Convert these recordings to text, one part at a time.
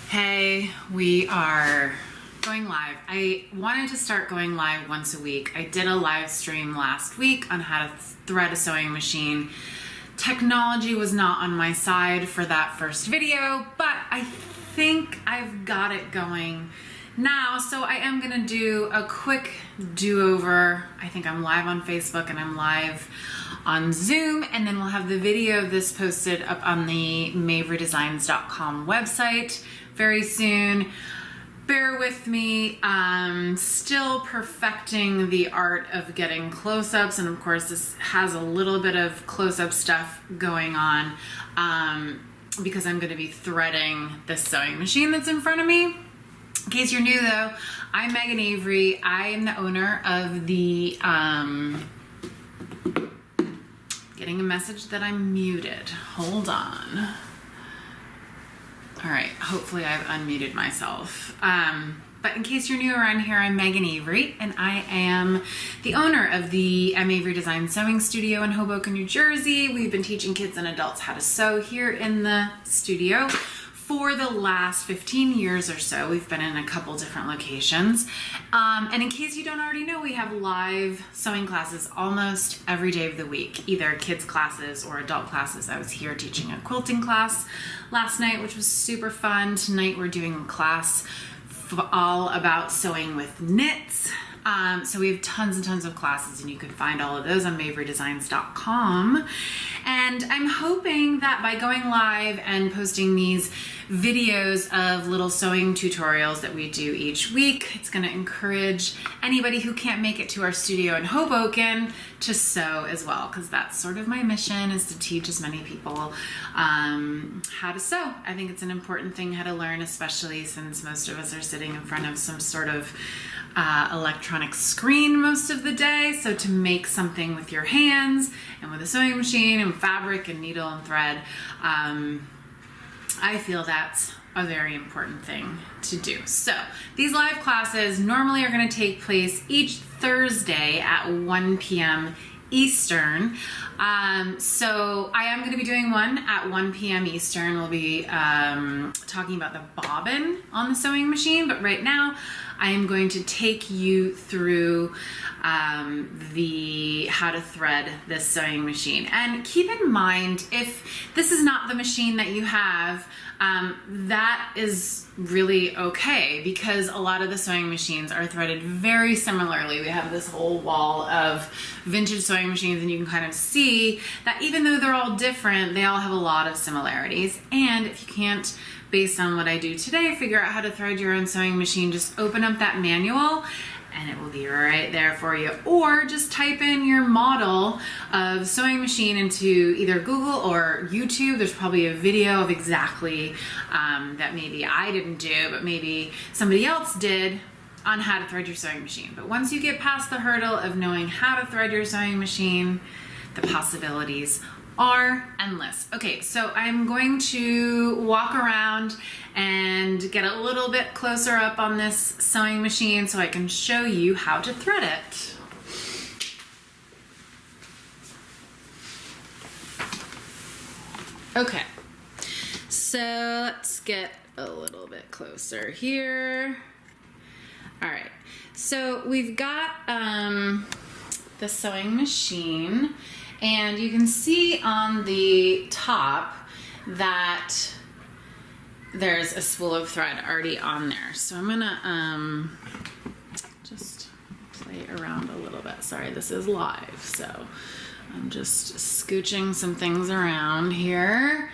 Hey, we are going live. I wanted to start going live once a week. I did a live stream last week on how to thread a sewing machine. Technology was not on my side for that first video, but I think I've got it going now. So I am gonna do a quick do-over. I think I'm live on Facebook and I'm live on Zoom, and then we'll have the video of this posted up on the maverydesigns.com website very soon. Bear with me. Still perfecting the art of getting close-ups, and of course this has a little bit of close-up stuff going on because I'm going to be threading this sewing machine that's in front of me. In case you're new though, I'm Megan Avery. I am the owner of the getting a message that I'm muted. Hold on. All right, hopefully I've unmuted myself. But in case you're new around here, I'm Megan Avery, and I am the owner of the M. Avery Design Sewing Studio in Hoboken, New Jersey. We've been teaching kids and adults how to sew here in the studio for the last 15 years or so. We've been in a couple different locations. And in case you don't already know, we have live sewing classes almost every day of the week, either kids classes or adult classes. I was here teaching a quilting class last night, which was super fun. Tonight we're doing a class all about sewing with knits. So we have tons and tons of classes, and you can find all of those on maverydesigns.com. And I'm hoping that by going live and posting these videos of little sewing tutorials that we do each week, it's going to encourage anybody who can't make it to our studio in Hoboken to sew as well, because that's sort of my mission, is to teach as many people how to sew. I think it's an important thing how to learn, especially since most of us are sitting in front of some sort of electronic screen most of the day. So to make something with your hands and with a sewing machine and fabric and needle and thread, I feel that's a very important thing to do. So these live classes normally are going to take place each Thursday at 1 p.m. Eastern. So I am going to be doing one at 1 p.m. Eastern. We'll be talking about the bobbin on the sewing machine, but right now I am going to take you through the how to thread this sewing machine. And keep in mind, if this is not the machine that you have, that is really okay, because a lot of the sewing machines are threaded very similarly. We have this whole wall of vintage sewing machines, and you can kind of see that even though they're all different, they all have a lot of similarities. And if you can't, based on what I do today, figure out how to thread your own sewing machine, just open up that manual and it will be right there for you. Or just type in your model of sewing machine into either Google or YouTube. There's probably a video of exactly that maybe I didn't do, but maybe somebody else did, on how to thread your sewing machine. But once you get past the hurdle of knowing how to thread your sewing machine, the possibilities are endless. Okay, so I'm going to walk around and get a little bit closer up on this sewing machine so I can show you how to thread it. Okay, so let's get a little bit closer here. All right, so we've got the sewing machine, and you can see on the top that there's a spool of thread already on there. So I'm gonna just play around a little bit. Sorry, this is live, so I'm just scooching some things around here.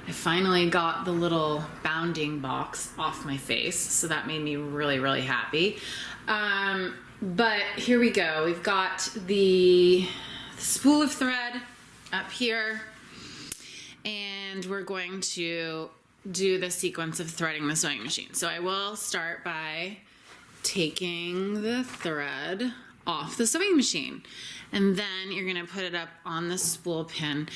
I finally got the little bounding box off my face, so that made me really, really happy. But here we go. We've got the spool of thread up here, and we're going to do the sequence of threading the sewing machine. So I will start by taking the thread off the sewing machine, and then you're going to put it up on the spool pin,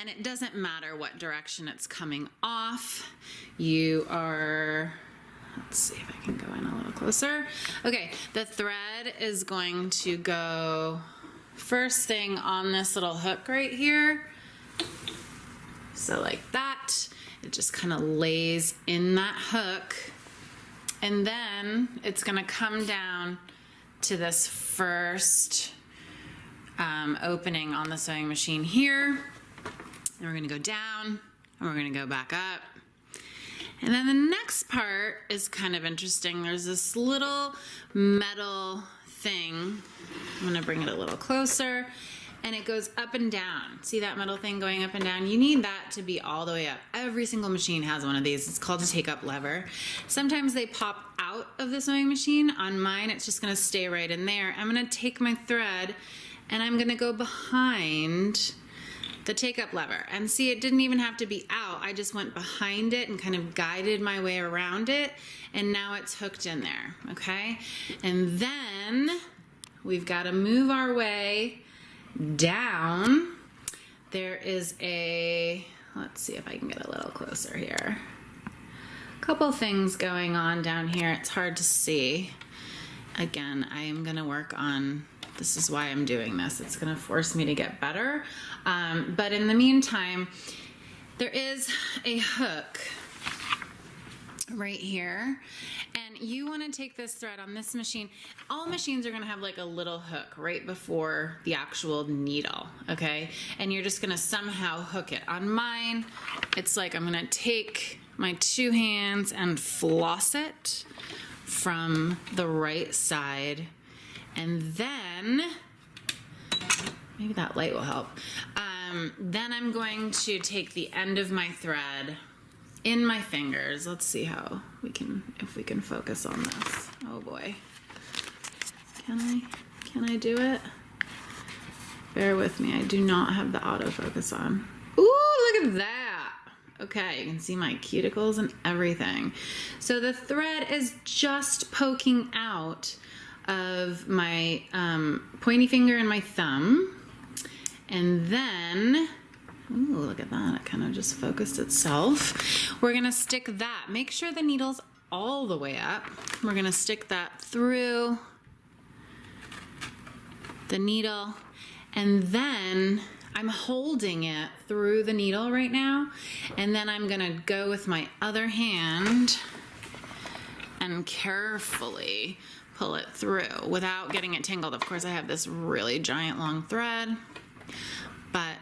and it doesn't matter what direction it's coming off. You are, let's see if I can go in a little closer. Okay, the thread is going to go first thing on this little hook right here. So like that. It just kind of lays in that hook, and then it's gonna come down to this first opening on the sewing machine here. And we're gonna go down, and we're gonna go back up. And then the next part is kind of interesting. There's this little metal thing. I'm gonna bring it a little closer, and it goes up and down. See that metal thing going up and down? You need that to be all the way up. Every single machine has one of these. It's called a take-up lever. Sometimes they pop out of the sewing machine. On mine, it's just gonna stay right in there. I'm gonna take my thread, and I'm gonna go behind the take-up lever. And see, it didn't even have to be out. I just went behind it and kind of guided my way around it, and now it's hooked in there, okay? And then we've got to move our way down. There is a, let's see if I can get a little closer here. A couple things going on down here. It's hard to see. Again, I am gonna work on, this is why I'm doing this. It's gonna force me to get better. But in the meantime, there is a hook right here, and you want to take this thread on this machine. All machines are going to have like a little hook right before the actual needle, okay? And you're just going to somehow hook it. On mine, it's like I'm going to take my two hands and floss it from the right side, and then maybe that light will help. Then I'm going to take the end of my thread in my fingers. Let's see how we can, if we can focus on this. Oh boy. Can I do it? Bear with me. I do not have the autofocus on. Ooh, look at that. Okay, you can see my cuticles and everything. So the thread is just poking out of my pointy finger and my thumb. And then, ooh, look at that, it kind of just focused itself. We're gonna stick that, make sure the needle's all the way up. We're gonna stick that through the needle, and then I'm holding it through the needle right now, and then I'm gonna go with my other hand and carefully pull it through without getting it tangled. Of course, I have this really giant long thread, but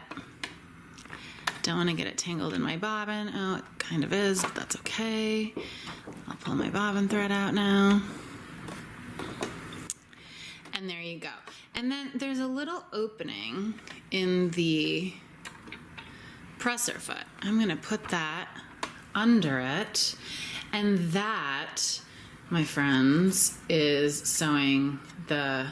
don't want to get it tangled in my bobbin. Oh, it kind of is, but that's okay. I'll pull my bobbin thread out now. And there you go. And then there's a little opening in the presser foot. I'm going to put that under it, and that, my friends, is threading the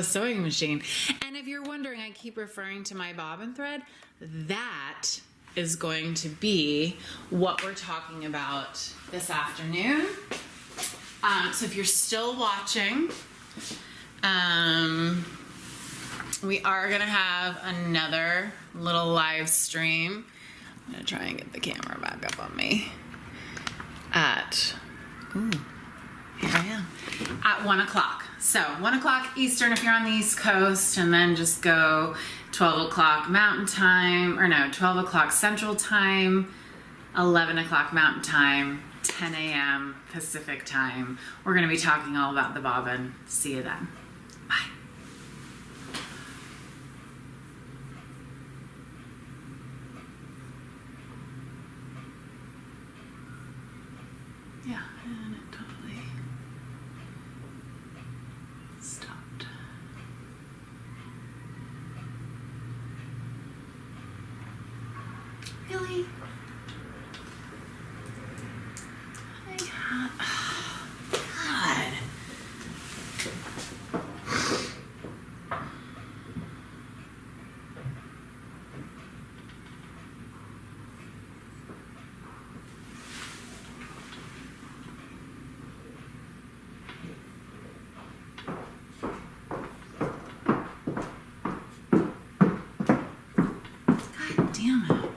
sewing machine. And if you're wondering, I keep referring to my bobbin thread, that is going to be what we're talking about this afternoon. So if you're still watching, we are gonna have another little live stream. I'm gonna try and get the camera back up on me at, ooh, here I am, at 1 o'clock. So 1 o'clock Eastern if you're on the East Coast, and then just go 12 o'clock Mountain Time, or no, 12 o'clock Central Time, 11 o'clock Mountain Time, 10 a.m. Pacific Time. We're gonna be talking all about the bobbin. See you then. Bye. Yeah, and it totally stopped. Really? God. God damn it.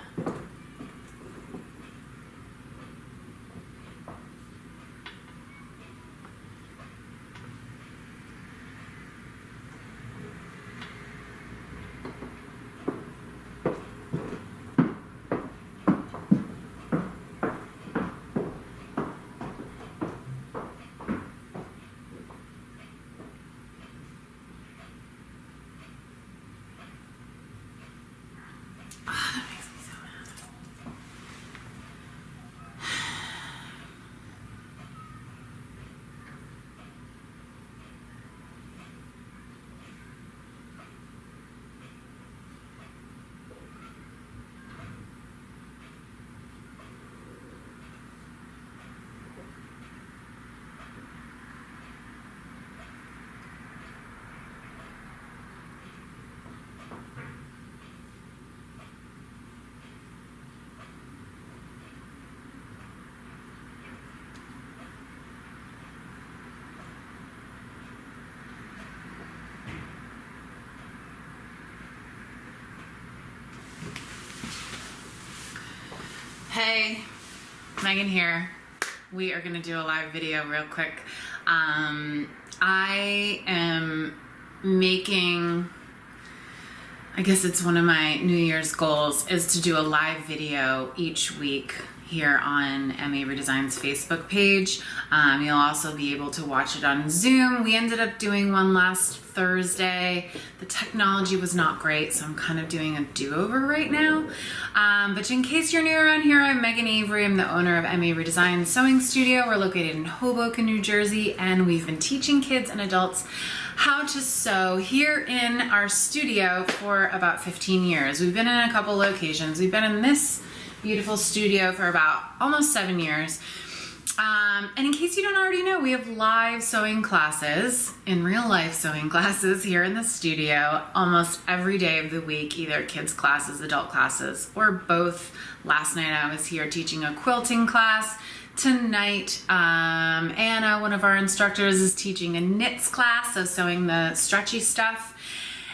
Hey, Megan here. We are gonna do a live video real quick. I am making, I guess it's one of my New Year's goals, is to do a live video each week here on MA Redesign's Facebook page. You'll also be able to watch it on Zoom. We ended up doing one last Thursday. The technology was not great, so I'm kind of doing a do-over right now. But in case you're new around here, I'm Megan Avery. I'm the owner of MA Redesign Sewing Studio. We're located in Hoboken, New Jersey, and we've been teaching kids and adults how to sew here in our studio for about 15 years. We've been in a couple locations. We've been in this beautiful studio for about almost 7 years. And in case you don't already know, we have live sewing classes, in real life sewing classes here in the studio almost every day of the week, either kids classes, adult classes, or both. Last night I was here teaching a quilting class. Tonight, Anna, one of our instructors, is teaching a knits class, so sewing the stretchy stuff.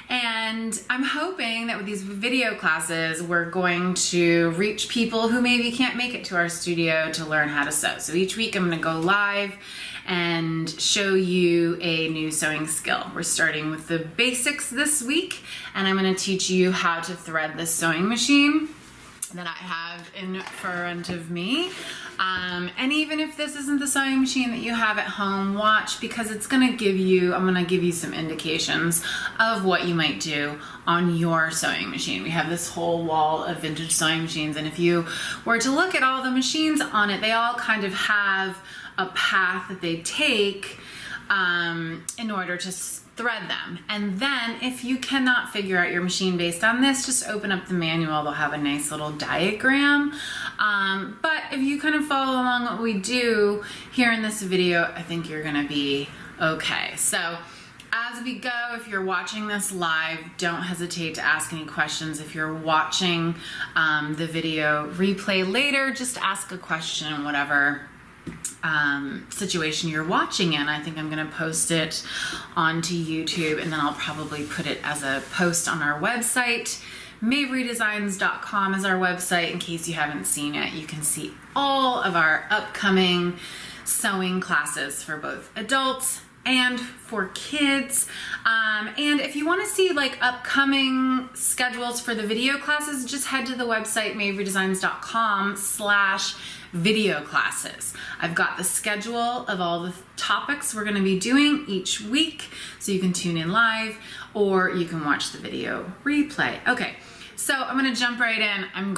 And I'm hoping that with these video classes, we're going to reach people who maybe can't make it to our studio to learn how to sew. So each week I'm gonna go live and show you a new sewing skill. We're starting with the basics this week, and I'm gonna teach you how to thread the sewing machine that I have in front of me. And even if this isn't the sewing machine that you have at home, watch, because it's gonna give you, I'm gonna give you some indications of what you might do on your sewing machine. We have this whole wall of vintage sewing machines, and if you were to look at all the machines on it, they all kind of have a path that they take in order to thread them. And then if you cannot figure out your machine based on this, just open up the manual. They'll have a nice little diagram. But if you kind of follow along what we do here in this video, I think you're gonna be okay. So as we go, if you're watching this live, don't hesitate to ask any questions. If you're watching the video replay later, just ask a question, whatever situation you're watching in. I think I'm gonna post it onto YouTube, and then I'll probably put it as a post on our website. MaveRedesigns.com is our website. In case you haven't seen it, you can see all of our upcoming sewing classes for both adults and for kids. And if you want to see like upcoming schedules for the video classes, just head to the website MaveRedesigns.com/video classes. I've got the schedule of all the topics we're going to be doing each week, so you can tune in live or you can watch the video replay. Okay. So I'm gonna jump right in. I'm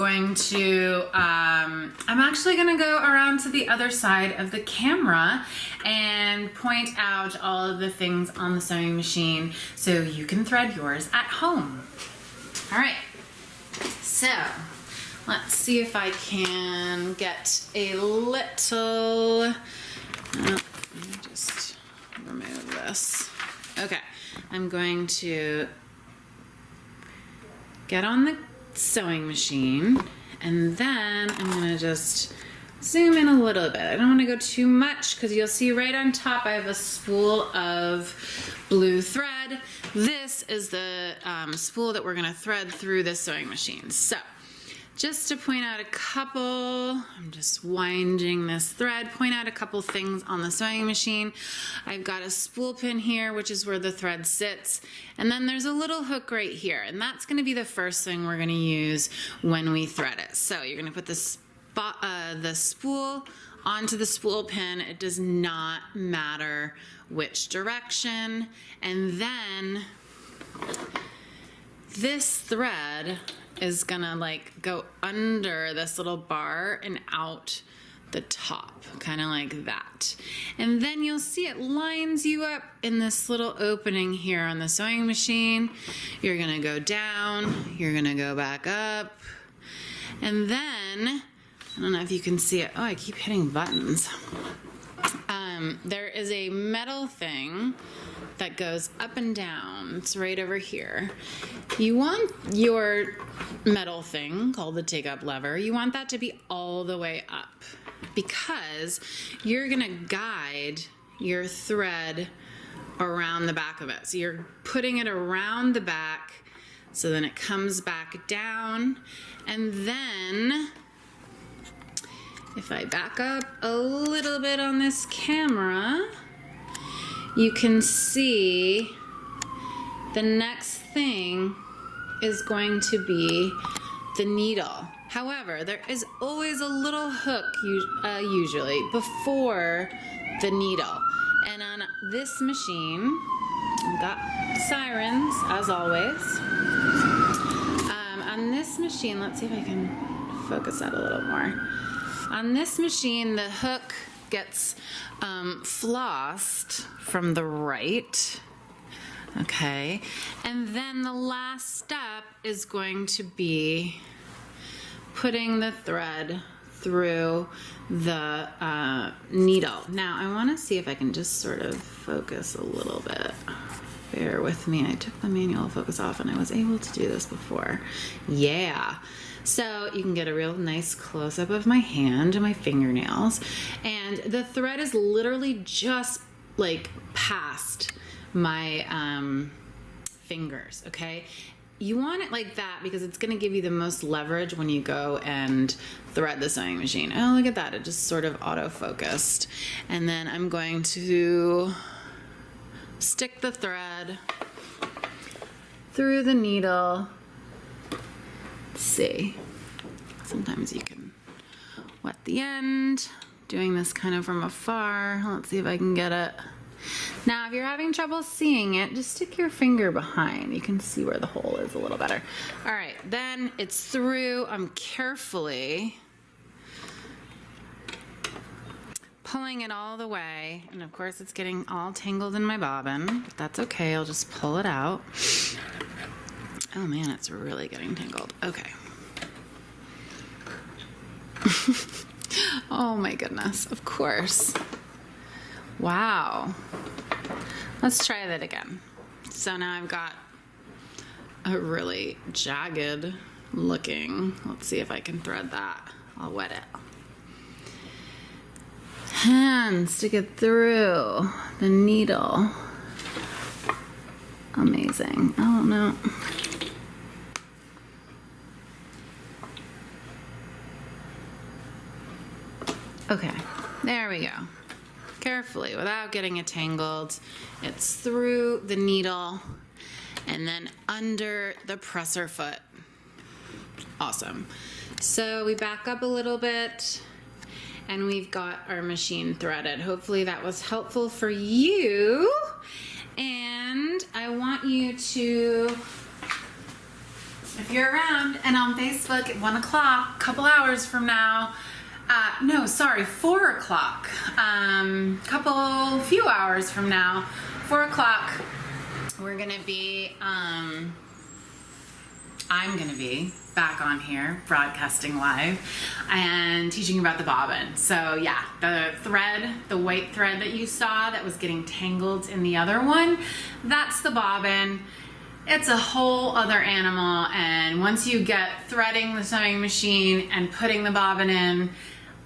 actually gonna go around to the other side of the camera and point out all of the things on the sewing machine so you can thread yours at home. All right, so let's see if I can get a little, let me just remove this. Okay, I'm going to get on the sewing machine, and then I'm gonna just zoom in a little bit. I don't wanna go too much because you'll see right on top I have a spool of blue thread. This is the spool that we're gonna thread through this sewing machine. So just to point out a couple, I'm just winding this thread, point out a couple things on the sewing machine. I've got a spool pin here, which is where the thread sits. And then there's a little hook right here. And that's gonna be the first thing we're gonna use when we thread it. So you're gonna put the spool onto the spool pin. It does not matter which direction. And then this thread is gonna like go under this little bar and out the top, kind of like that. And then you'll see it lines you up in this little opening here on the sewing machine. You're gonna go down, you're gonna go back up, and then, I don't know if you can see it. Oh, I keep hitting buttons. There is a metal thing that goes up and down. It's right over here. You want your metal thing, called the take-up lever, you want that to be all the way up, because you're gonna guide your thread around the back of it. So you're putting it around the back, so then it comes back down, and then If I back up a little bit on this camera, you can see the next thing is going to be the needle. However, there is always a little hook usually before the needle. And on this machine, I've got sirens as always. On this machine, let's see if I can focus that a little more. On this machine, the hook gets flossed from the right. Okay, and then the last step is going to be putting the thread through the needle. Now I want to see if I can just sort of focus a little bit. Bear with me, I took the manual focus off and I was able to do this before. Yeah, so you can get a real nice close-up of my hand and my fingernails, and the thread is literally just like past my fingers, okay? You want it like that because it's gonna give you the most leverage when you go and thread the sewing machine. Oh, look at that, it just sort of auto-focused. And then I'm going to stick the thread through the needle. Let's see, sometimes you can wet the end. Doing this kind of from afar. Let's see if I can get it. Now, if you're having trouble seeing it, just stick your finger behind. You can see where the hole is a little better. All right, then it's through. I'm carefully pulling it all the way. And of course, it's getting all tangled in my bobbin, but that's okay. I'll just pull it out. Oh man, it's really getting tangled. Okay. Oh my goodness, of course. Wow. Let's try that again. So now I've got a really jagged looking, let's see if I can thread that. I'll wet it. And stick it through the needle. Amazing. Oh no. Okay, there we go. Carefully, without getting it tangled. It's through the needle and then under the presser foot. Awesome. So we back up a little bit and we've got our machine threaded. Hopefully that was helpful for you. And I want you to, if you're around and on Facebook at 1 o'clock, a couple hours from now, no, sorry, 4 o'clock, few hours from now, 4 o'clock, we're gonna be, I'm gonna be back on here broadcasting live and teaching about the bobbin. So yeah, the thread, the white thread that you saw that was getting tangled in the other one, that's the bobbin. It's a whole other animal, and once you get threading the sewing machine and putting the bobbin in,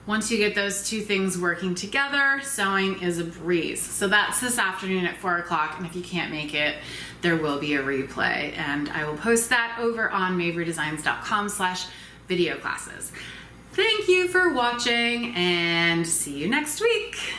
once you get those two things working together, sewing is a breeze. So that's this afternoon at 4 o'clock, and if you can't make it, there will be a replay, and I will post that over on maverydesigns.com/video classes. Thank you for watching, and see you next week.